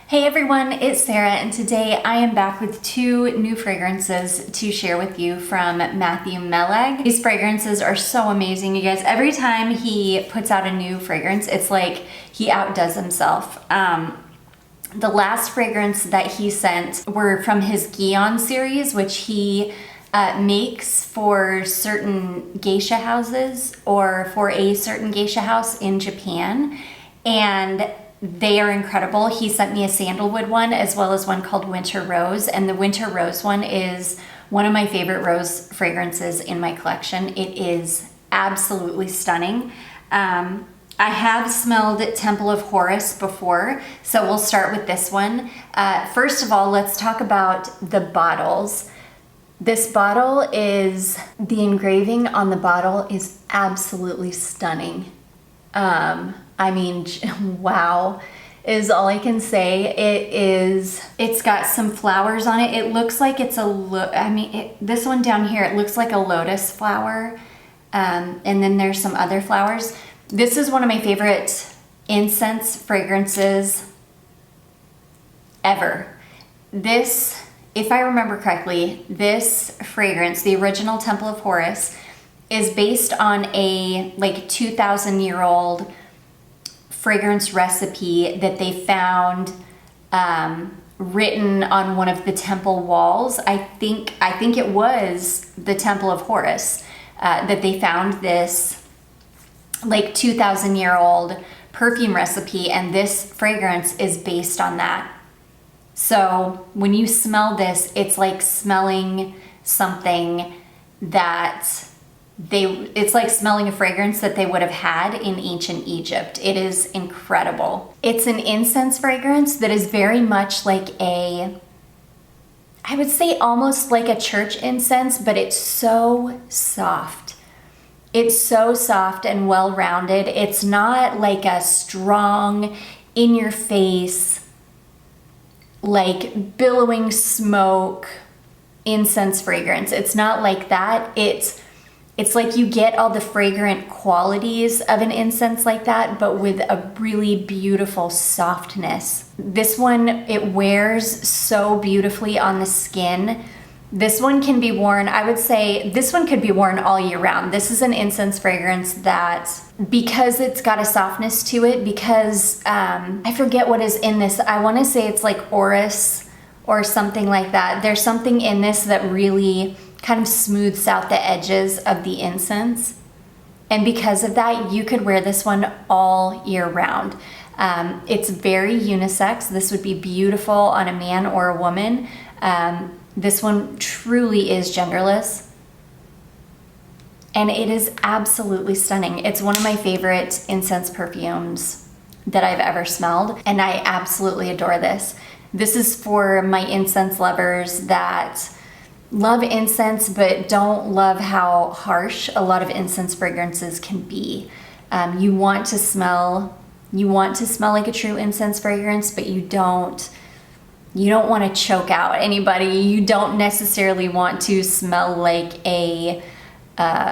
Hey everyone, it's Sarah, and today I am back with two new fragrances to share with you from Matthew Meleg. These fragrances are so amazing, you guys. Every time he puts out a new fragrance, it's like he outdoes himself. The last fragrance that he sent were from his Gion series, which he makes for certain geisha houses or for a certain geisha house in Japan. And they are incredible. He sent me a sandalwood one as well as one called Winter Rose. And the Winter Rose one is one of my favorite rose fragrances in my collection. It is absolutely stunning. I have smelled Temple of Horus before, so we'll start with this one. First of all, let's talk about the bottles. This bottle is, the engraving on the bottle is absolutely stunning. I mean, wow is all I can say. It's got some flowers on it. It looks like it's this one down here, it looks like a lotus flower. And then there's some other flowers. This is one of my favorite incense fragrances ever. This, if I remember correctly, this fragrance, the original Temple of Horus, is based on a 2,000-year-old fragrance recipe that they found written on one of the temple walls. I think it was the Temple of Horus that they found this 2,000-year-old perfume recipe, and this fragrance is based on that. So when you smell this, it's like smelling something that it's like smelling a fragrance that they would have had in ancient Egypt. It is incredible. It's an incense fragrance that is very much like I would say almost like a church incense, but it's so soft. It's so soft and well-rounded. It's not like a strong, in-your-face, like billowing smoke incense fragrance. It's not like that. It's like you get all the fragrant qualities of an incense like that, but with a really beautiful softness. This one, it wears so beautifully on the skin. This one can be worn, I would say, this one could be worn all year round. This is an incense fragrance that, because it's got a softness to it, because I forget what is in this. I want to say it's like Horus or something like that. There's something in this that really kind of smooths out the edges of the incense. And because of that, you could wear this one all year round. It's very unisex. This would be beautiful on a man or a woman. This one truly is genderless. And it is absolutely stunning. It's one of my favorite incense perfumes that I've ever smelled. And I absolutely adore this. This is for my incense lovers that love incense but don't love how harsh a lot of incense fragrances can be. You want to smell like a true incense fragrance, but you don't want to choke out anybody. You don't necessarily want to smell like I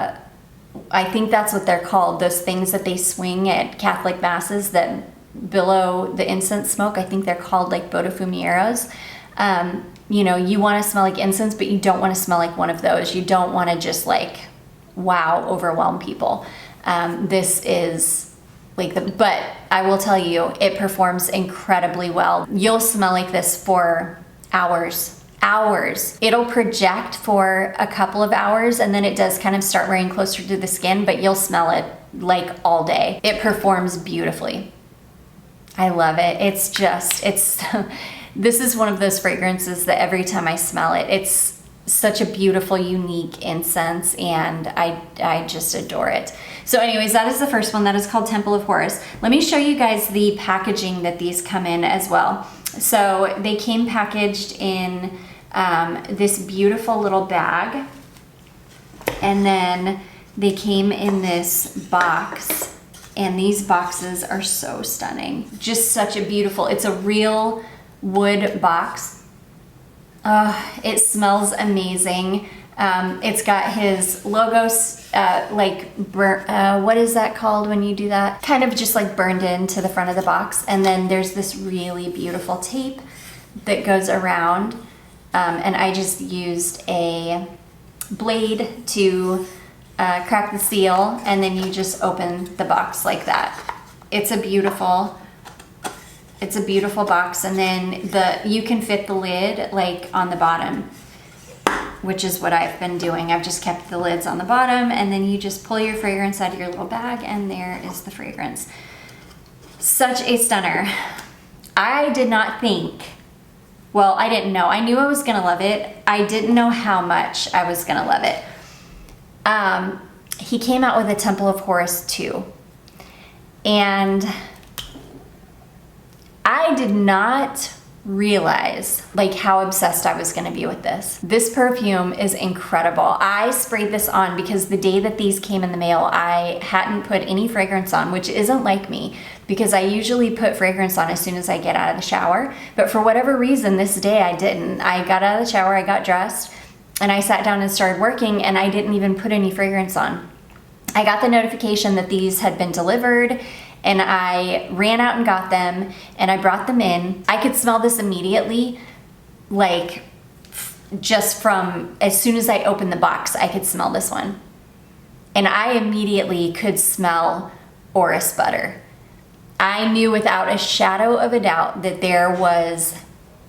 think that's what they're called, those things that they swing at Catholic masses that billow the incense smoke. I think they're called like botafumieros. You want to smell like incense, but you don't want to smell like one of those. You don't want to just overwhelm people. This is but I will tell you, it performs incredibly well. You'll smell like this for hours. It'll project for a couple of hours, and then it does kind of start wearing closer to the skin, but you'll smell it like all day. It performs beautifully. I love it. This is one of those fragrances that every time I smell it, it's such a beautiful, unique incense, and I just adore it. So anyways, that is the first one. That is called Temple of Horus. Let me show you guys the packaging that these come in as well. So they came packaged in this beautiful little bag, and then they came in this box, and these boxes are so stunning. Just such a beautiful, it's a real wood box. It smells amazing. It's got his logos, what is that called when you do that? Kind of just like burned into the front of the box. And then there's this really beautiful tape that goes around. And I just used a blade to crack the seal, and then you just open the box like that. It's a beautiful box, and then you can fit the lid like on the bottom, which is what I've been doing. I've just kept the lids on the bottom, and then you just pull your fragrance out of your little bag, and there is the fragrance. Such a stunner. I did not think, well, I didn't know. I knew I was gonna love it. I didn't know how much I was gonna love it. He came out with a Temple of Horus 2, and I did not realize like how obsessed I was gonna be with this. This perfume is incredible. I sprayed this on because the day that these came in the mail, I hadn't put any fragrance on, which isn't like me because I usually put fragrance on as soon as I get out of the shower. But for whatever reason, this day I didn't. I got out of the shower, I got dressed, and I sat down and started working, and I didn't even put any fragrance on. I got the notification that these had been delivered, and I ran out and got them, and I brought them in. I could smell this immediately, like just from as soon as I opened the box, I could smell this one. And I immediately could smell orris butter. I knew without a shadow of a doubt that there was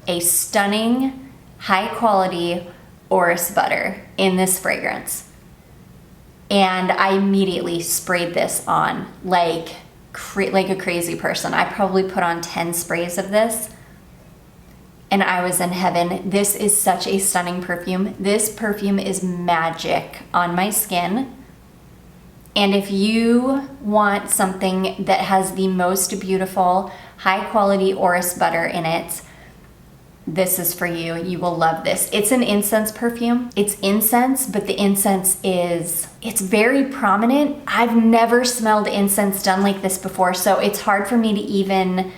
a stunning, high quality orris butter in this fragrance. And I immediately sprayed this on like a crazy person. I probably put on 10 sprays of this, and I was in heaven. This is such a stunning perfume. This perfume is magic on my skin. And if you want something that has the most beautiful, high quality orris butter in it, this is for you. You will love this. It's an incense perfume. It's incense, but the incense it's very prominent. I've never smelled incense done like this before, so it's hard for me to even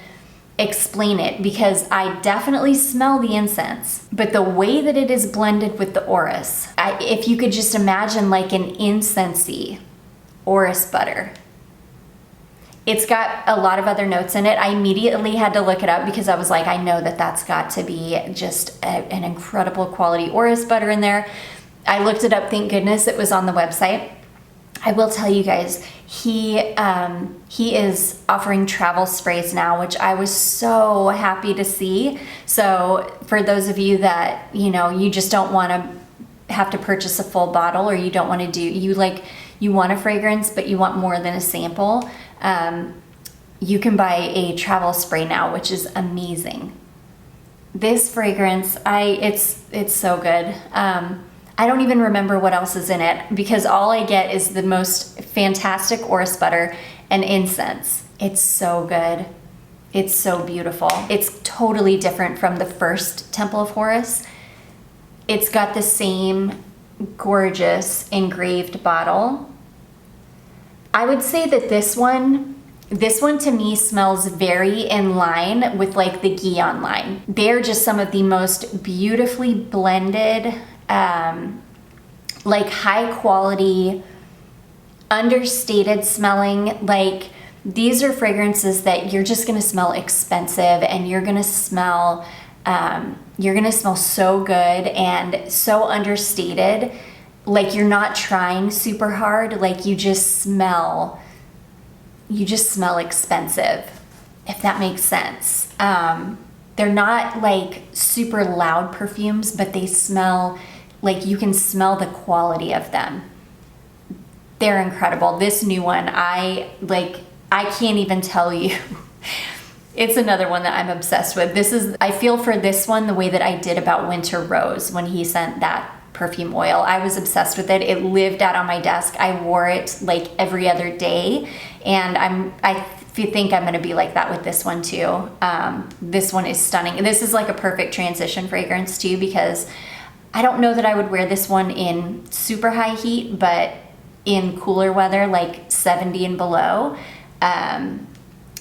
explain it because I definitely smell the incense, but the way that it is blended with the orris, if you could just imagine like an incensey orris butter. It's got a lot of other notes in it. I immediately had to look it up because I was like, I know that that's got to be just an incredible quality orris butter in there. I looked it up, thank goodness it was on the website. I will tell you guys, he is offering travel sprays now, which I was so happy to see. So for those of you that, you just don't want to have to purchase a full bottle, or you don't want to you want a fragrance, but you want more than a sample, you can buy a travel spray now, which is amazing. This fragrance, it's so good. I don't even remember what else is in it because all I get is the most fantastic orris butter and incense. It's so good. It's so beautiful. It's totally different from the first Temple of Horus. It's got the same gorgeous engraved bottle. I would say that this one to me smells very in line with like the Guion line. They're just some of the most beautifully blended, like high quality, understated smelling. Like these are fragrances that you're just gonna smell expensive, and you're gonna smell so good and so understated. Like you're not trying super hard, like you just smell expensive, if that makes sense. They're not like super loud perfumes, but they smell like you can smell the quality of them. They're incredible. This new one, I can't even tell you. It's another one that I'm obsessed with. I feel for this one the way that I did about Winter Rose when he sent that perfume oil. I was obsessed with it. It lived out on my desk. I wore it like every other day, and I think I'm gonna be like that with this one too. This one is stunning. This is like a perfect transition fragrance too, because I don't know that I would wear this one in super high heat, but in cooler weather, like 70 and below,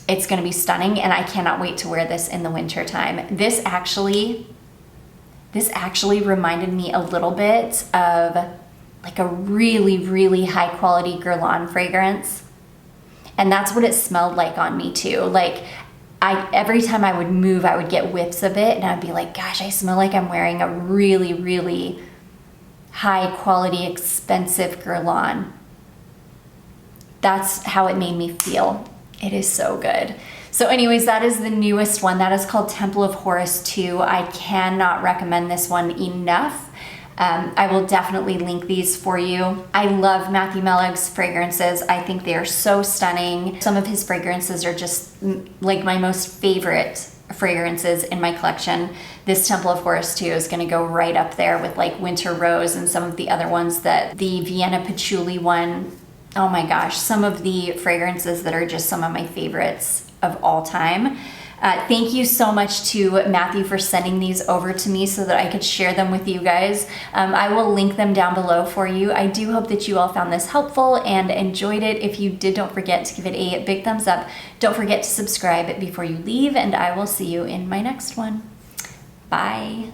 it's gonna be stunning, and I cannot wait to wear this in the winter time. This actually this actually reminded me a little bit of like a really, really high quality Guerlain fragrance. And that's what it smelled like on me too. Like every time I would move, I would get whiffs of it and I'd be like, gosh, I smell like I'm wearing a really, really high quality, expensive Guerlain. That's how it made me feel. It is so good. So anyways, that is the newest one. That is called Temple of Horus 2. I cannot recommend this one enough. I will definitely link these for you. I love Matthew Meleg's fragrances. I think they are so stunning. Some of his fragrances are just like my most favorite fragrances in my collection. This Temple of Horus 2 is gonna go right up there with like Winter Rose and some of the other ones. That the Vienna Patchouli one, oh my gosh, some of the fragrances that are just some of my favorites of all time. Thank you so much to Matthew for sending these over to me so that I could share them with you guys. I will link them down below for you. I do hope that you all found this helpful and enjoyed it. If you did, don't forget to give it a big thumbs up. Don't forget to subscribe before you leave, and I will see you in my next one. Bye.